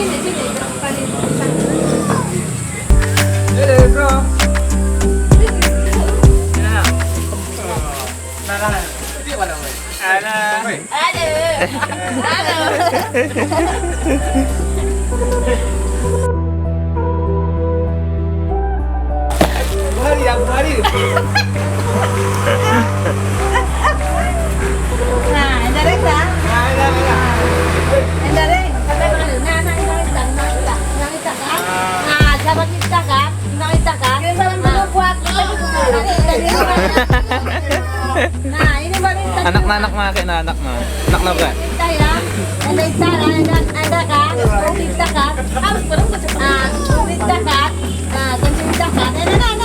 Sini. Bro. Hari. Nah, endareng dah. Endareng. Nah, sahabat kita kan? Kirim salam dulu buat kita di rumah. Nah, ini baru kita. Anak-anak mah kayak anak mah. Anak lo kan? Kita ya. Ada kan? Kita kan? Harus perlu cepat. Kita kan? Nah, kita kan? Kita kan?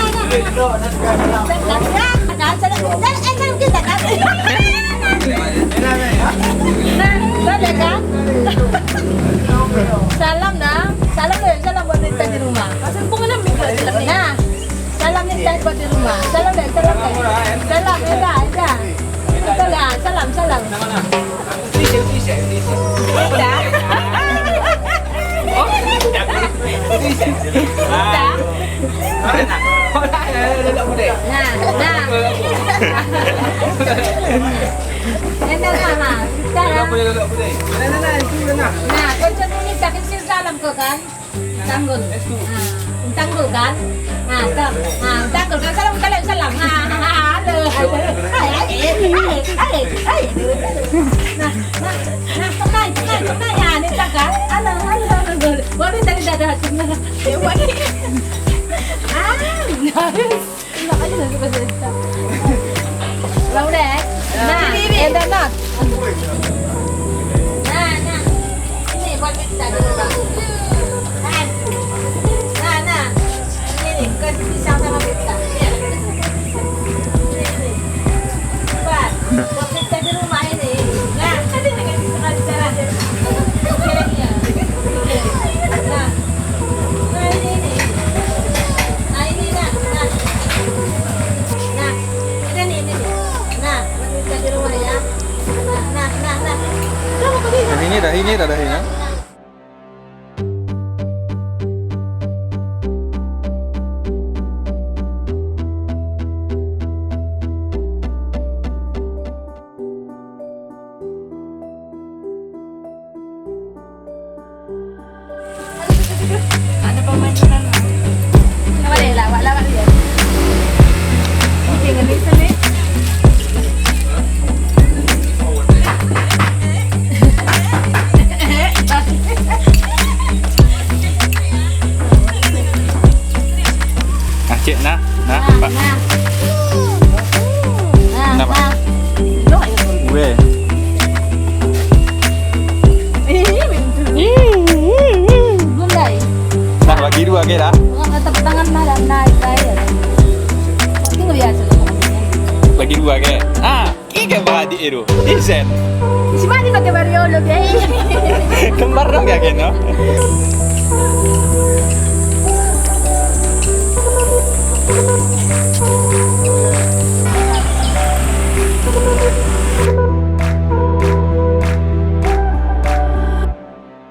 Ada kan? Salam dah. Salam buat kita di rumah. Nah, salam kita buat di rumah. Salam deh. Salam, ada. Betul ya, salam. Nah, konsep ini tak kecil salam kau kan? Tanggul kan? Tanggul kan salam. Halo. Nah, kemana ya? Ini tak kan? Halo. Boleh dari dada hatinya. Dewa nih. Enak aja nanti pas cerita. Udah. Nah, enak. Nah. Ini buat kita di rumah. Nah. Ini kasih pisang sama kita. Buat kita di rumah ini. Nah, tadi dengan sekali jalan. Nah, ini. Nah, ini. Ini. Nah, buat kita di rumah ya. Nah. Kamu pergi. Dah ini. Ada pemainan. Coba deh, lawak dia. Tinggal di sini. Cik, nah, Pak. Nah. Gue. Belum dai. Nah, bagi dua ke dah. Tepuk tangan malam naik air. Itu nggak biasa. Bagi dua ke. Tiga beradik itu. Isen. Si Madi pakai bariolo deh. Kembar dong ya, Ken, no?